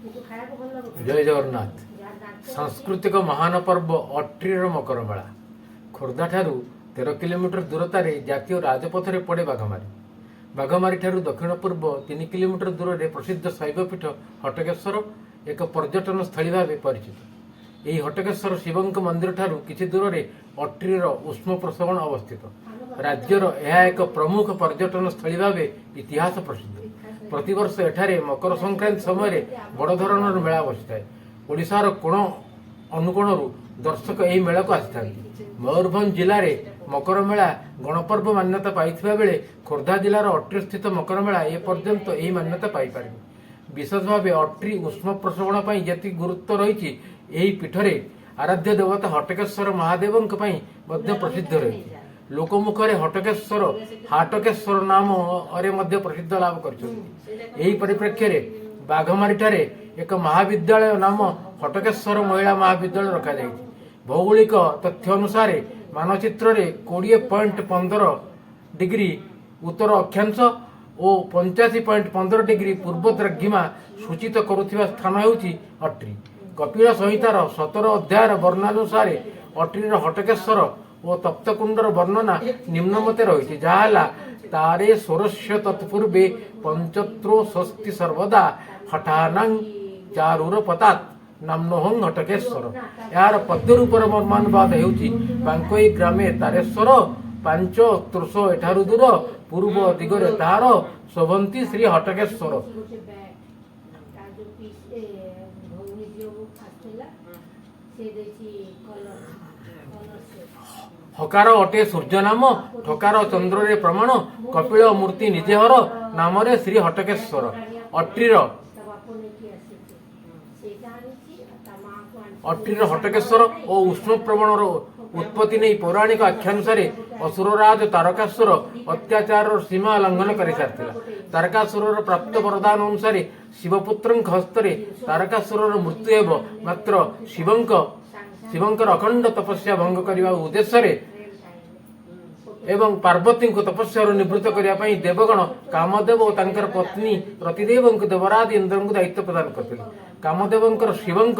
जय जगन्नाथ। सांस्कृतिक महान पर्व अट्रीर मकर मेला खोर्धा ठारू 13 किलोमीटर दूरतार जातीय राजपथ में पड़े बाघमारी। बाघमारी ठारू दक्षिण पूर्व 3 किलोमीटर दूर में प्रसिद्ध शैवपीठ हटकेश्वर एक पर्यटन स्थली भाव परिचित। यही हटकेश्वर शिवंक मंदिर ठारू किछि दूर में अट्रीर उष्म प्रसवण अवस्थित। राज्यर यह एक प्रमुख पर्यटन स्थली भाव इतिहास प्रसिद्ध। प्रतिवर्ष एठारे मकर संक्रांति समय बड़ धरणर मेला बसिଥାଏ। ओडिशार कोण अनुकोणरू दर्शक यही मेला को आसी। मयूरभंज जिले में मकर मेला गणपर्व मान्यता पाइथिबा बेले खोर्धा जिलार अट्री स्थित मकर मेला ए पर्यंत यही मान्यता पाई पारिबे। विशेष भाव अट्री उष्म प्रसवण पई जति गुरुत्व रही यही पीठरे आराध्य देवता हटकेश्वर महादेवंक पई मध्य प्रसिद्ध रही। लोकमुखरे हटकेश्वर हाटकेश्वर नाम अरे मध्य प्रसिद्ध लाभ करछथि। एही परिप्रेक्ष्य रे बाघमारी ठारे एक महाविद्यालय नाम हटकेश्वर महिला महाविद्यालय रखा जायछि। भौगोलिक तथ्य अनुसार मानचित्र रे 20.15 डिग्री उत्तर अक्षांश और 85.15 डिग्री पूर्व द्राघिमा सूचित करुथिबा स्थान हेउछि अट्री। कपिल संहितार 17 अध्यायर वर्णनानुसार अट्रीर हटकेश्वर और तप्तकुंडर वर्णना निम्नमते रही जहाँ तारे सोरस्य तत्पूर्वे पंचत्रो षष्ठी सर्वदा हठानां चारूर पतात नाम्नोहं हटकेश्वर। यार पद्य रूपर मर्मानुवाद हेउछि बांकोई ग्रामे तारेश्वर पांच त्रुष एठारु दूर पूर्व दिगरे तार शोभंती श्री हटकेश्वर। हकार अटे सूर्य नाम ठकार चंद्र रे प्रमाण कपिल मूर्ति निजेहर नाम रे श्री हटकेश्वर। अट्रीर हटकेश्वर और उष्ण प्रवणर उत्पत्ति नहीं पौराणिक आख्यानुसार असुरराज तारकासुर अत्याचार सीमा लंघन कर सारी। तारकासुर प्राप्त वरदान अनुसार शिवपुत्र हस्तरे तारकासुर मृत्यु एव मात्र शिवंकर अखंड तपस्या भंग करने उद्देश्य एवं पार्वती को तपस्या निवृत्त करने देवगण कामदेव और तांकर पत्नी प्रतिदेव देवराज इंद्र को दायित्व प्रदान करते। कामदेव शिवंक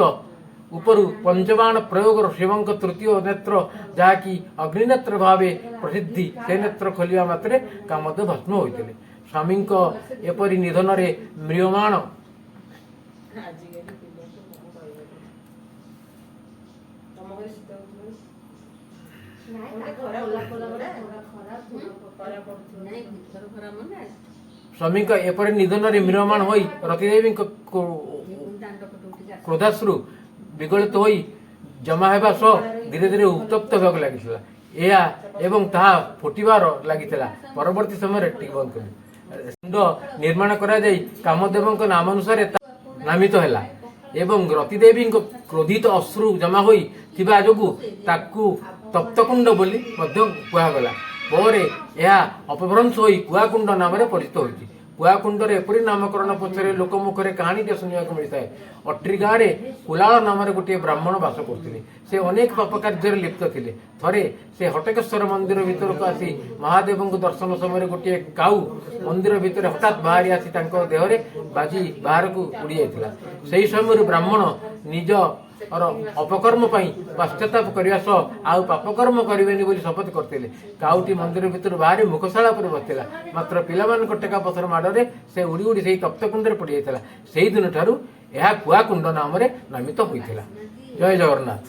उपरु पंचबाण प्रयोग शिवंक तृतीय नेत्र जहाँकि अग्निनेत्र भाव प्रसिद्धि से नेत्र खोलिया मात्रे कामदेव भस्म होते। स्वामी एपरी निधन रे म्रियमाण स्वामी एपरी निधन रे म्रियमाण होई रतिदेवी क्रोधाश्रु विगलित होई जमा हेबा सह धीरे धीरे उत्तप्त होगा लगी एवं ताहा फुटिबार लगी। परवर्ती समय टिक बंद कर कुंड निर्माण करा जाई कामदेव नाम अनुसार नामित हैला एवं रतिदेवी क्रोधित अश्रु जमा होई थिबा जोगु ताकू तप्तकुंड बोली मध्य कुआगला। पर यह अपभ्रंश होई कुआकुंड नाम परिचित होइछि। कुआकुंडर एपरी नामकरण पछरे लोकमुखरे कहानी शुणा मिलता है। अट्री गाँव में कुलाल नाम गोटे ब्राह्मण बास करते। से अनेक पाप कार्य लिप्त थे। थरे से हटकेश्वर मंदिर भीतर को आसी महादेव को दर्शन समय गोटे काऊ मंदिर भितर हठात बाहरी आसी देहरे बाजी बाहर को उड़ी जाता। से समय ब्राह्मण निज और अपकर्म पश्चाताप करने सह आउ पापकर्म करें शपथ करते। काउटी मंदिर भीतर बाहरी मुखशाला पर बसला मात्र पिलामान टेका पथर माड़े से उड़ी उड़ी से तप्तकुंड पड़ जाता। से दिन ठारू यह कुआकुंड नाम नामित होता। जय जगन्नाथ।